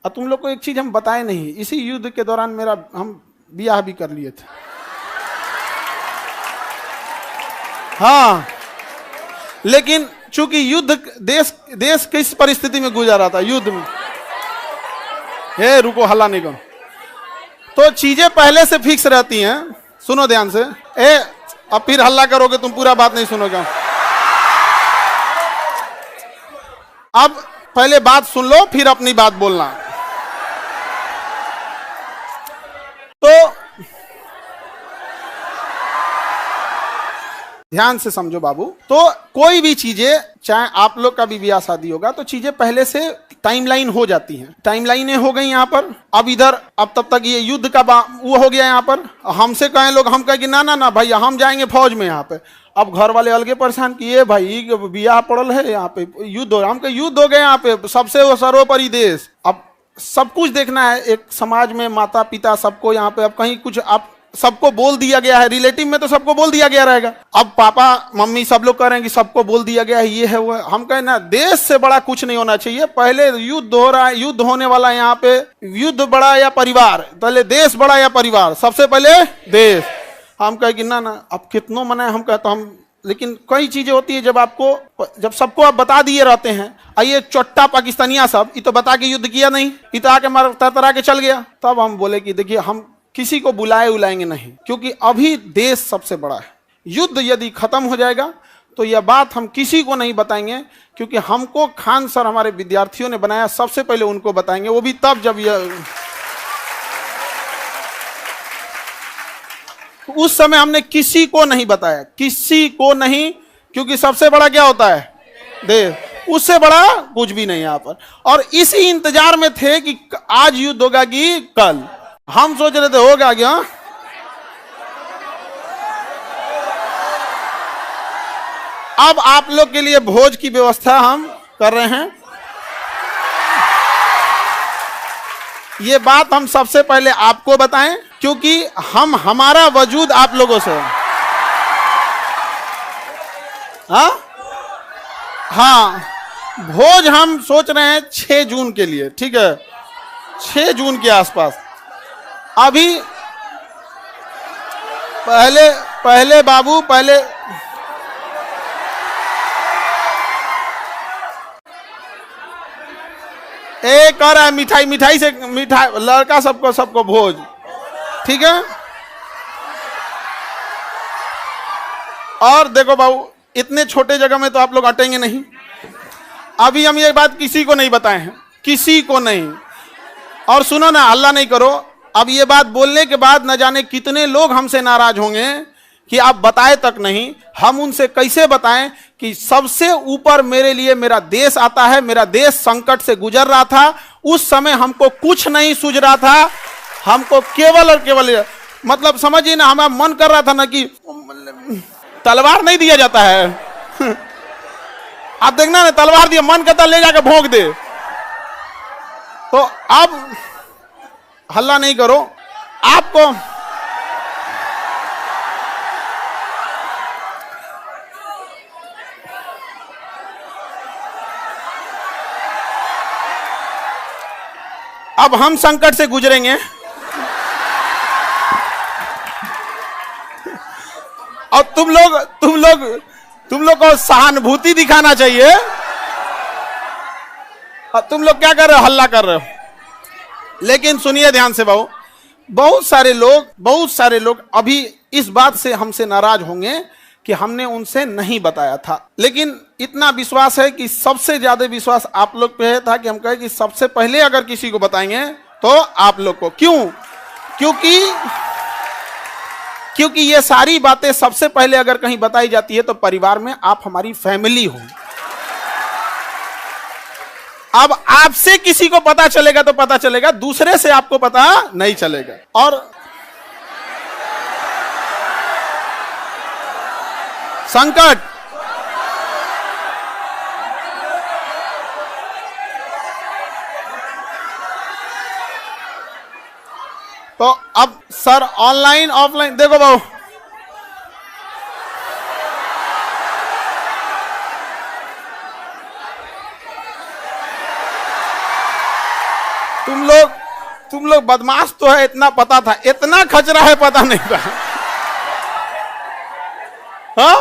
और तुम लोग को एक चीज हम बताए नहीं, इसी युद्ध के दौरान हम ब्याह भी कर लिए थे। हाँ, लेकिन चूंकि युद्ध देश किस परिस्थिति में गुजर रहा था, युद्ध में। हे रुको, हल्ला नहीं करो। तो चीजें पहले से फिक्स रहती हैं, सुनो ध्यान से। अब फिर हल्ला करोगे तुम, पूरा बात नहीं सुनोगे। अब पहले बात सुन लो, फिर अपनी बात बोलना। तो ध्यान से समझो बाबू। तो कोई भी चीजें, चाहे आप लोग का भी ब्याह शादी होगा, तो चीजें पहले से टाइमलाइन हो जाती हैं। टाइमलाइनें हो गई यहाँ पर। अब इधर, अब तब तक ये युद्ध का वो हो गया यहाँ पर। हमसे कहें लोग, हम कहें कि ना ना ना भैया, हम जाएंगे फौज में यहाँ पे। अब घर वाले अलगे परेशान किए, भाई ब्याह पड़ल है यहाँ पे, युद्ध हो रहा। हम कहे युद्ध हो गए यहाँ पे, सबसे सर्वोपरि देश। अब सब कुछ देखना है, एक समाज में माता पिता सबको यहाँ पे। अब कहीं कुछ आप सबको बोल दिया गया है, रिलेटिव में तो सबको बोल दिया गया रहेगा। अब पापा मम्मी सब लोग कह रहे हैं कि सबको बोल दिया गया है, ये है वो है। हम कहें ना, देश से बड़ा कुछ नहीं होना चाहिए। पहले युद्ध हो रहा है, युद्ध होने वाला है यहाँ पे। युद्ध बड़ा या परिवार, पहले देश बड़ा या परिवार? सबसे पहले देश। हम कहे कि ना ना, अब कितनों मना है। हम कहते हम, लेकिन कई चीजें होती है जब सबको आप बता दिए रहते हैं। आइए चोट्टा पाकिस्तानिया सब, ये तो बता के युद्ध किया नहीं, ये तो आके मार तरतरा के चल गया। तब हम बोले कि देखिए, हम किसी को बुलाएंगे नहीं, क्योंकि अभी देश सबसे बड़ा है। युद्ध यदि खत्म हो जाएगा तो यह बात हम किसी को नहीं बताएंगे, क्योंकि हमको खान सर हमारे विद्यार्थियों ने बनाया, सबसे पहले उनको बताएंगे, वो भी तब जब यह। उस समय हमने किसी को नहीं बताया, किसी को नहीं, क्योंकि सबसे बड़ा क्या होता है? देश। उससे बड़ा कुछ भी नहीं यहाँ पर। और इसी इंतजार में थे कि आज युद्ध होगा कि कल। हम सोच रहे थे होगा क्या। अब आप लोग के लिए भोज की व्यवस्था हम कर रहे हैं। ये बात हम सबसे पहले आपको बताएं, क्योंकि हमारा वजूद आप लोगों से। हाँ, भोज हम सोच रहे हैं 6 जून के लिए, ठीक है? 6 जून के आसपास। अभी पहले बाबू, पहले एक और है मिठाई से, लड़का सबको भोज, ठीक है? और देखो बाबू, इतने छोटे जगह में तो आप लोग अटेंगे नहीं। अभी हम ये बात किसी को नहीं बताए हैं, किसी को नहीं। और सुनो ना, हल्ला नहीं करो। अब ये बात बोलने के बाद न जाने कितने लोग हमसे नाराज होंगे कि आप बताए तक नहीं। हम उनसे कैसे बताएं कि सबसे ऊपर मेरे लिए मेरा देश आता है। मेरा देश संकट से गुजर रहा था, उस समय हमको कुछ नहीं सूझ रहा था। हमको केवल और केवल, मतलब समझिए ना, हमारा मन कर रहा था ना कि तलवार नहीं दिया जाता है। आप देखना ना, तलवार दिया, मन करता ले जाकर भोंक दे। तो अब हल्ला नहीं करो। आपको अब हम संकट से गुजरेंगे, और तुम लोग को सहानुभूति दिखाना चाहिए। तुम लोग क्या कर रहे हो? हल्ला कर रहे हो। लेकिन सुनिए ध्यान से बाबू, बहुत सारे लोग अभी इस बात से हमसे नाराज होंगे कि हमने उनसे नहीं बताया था। लेकिन इतना विश्वास है कि सबसे ज्यादा विश्वास आप लोग पे था कि हम कहे कि सबसे पहले अगर किसी को बताएंगे तो आप लोग को। क्यों? क्योंकि ये सारी बातें सबसे पहले अगर कहीं बताई जाती है तो परिवार में आप हमारी फैमिली हो। अब आपसे किसी को पता चलेगा तो पता चलेगा, दूसरे से आपको पता नहीं चलेगा। और संकट, तो अब सर ऑनलाइन ऑफलाइन देखो बाबू, तुम लोग बदमाश तो है, इतना पता था, इतना खचरा है पता नहीं था। हाँ,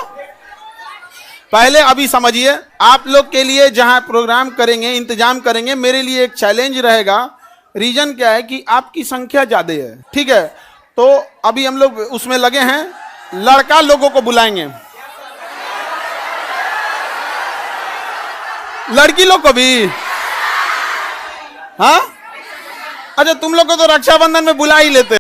पहले अभी समझिए, आप लोग के लिए जहां प्रोग्राम करेंगे, इंतजाम करेंगे, मेरे लिए एक चैलेंज रहेगा। रीजन क्या है कि आपकी संख्या ज्यादा है, ठीक है। तो अभी हम लोग उसमें लगे हैं, लड़का लोगों को बुलाएंगे, लड़की लोग को भी। हाँ, अच्छा, तुम लोग को तो रक्षाबंधन में बुला ही लेते।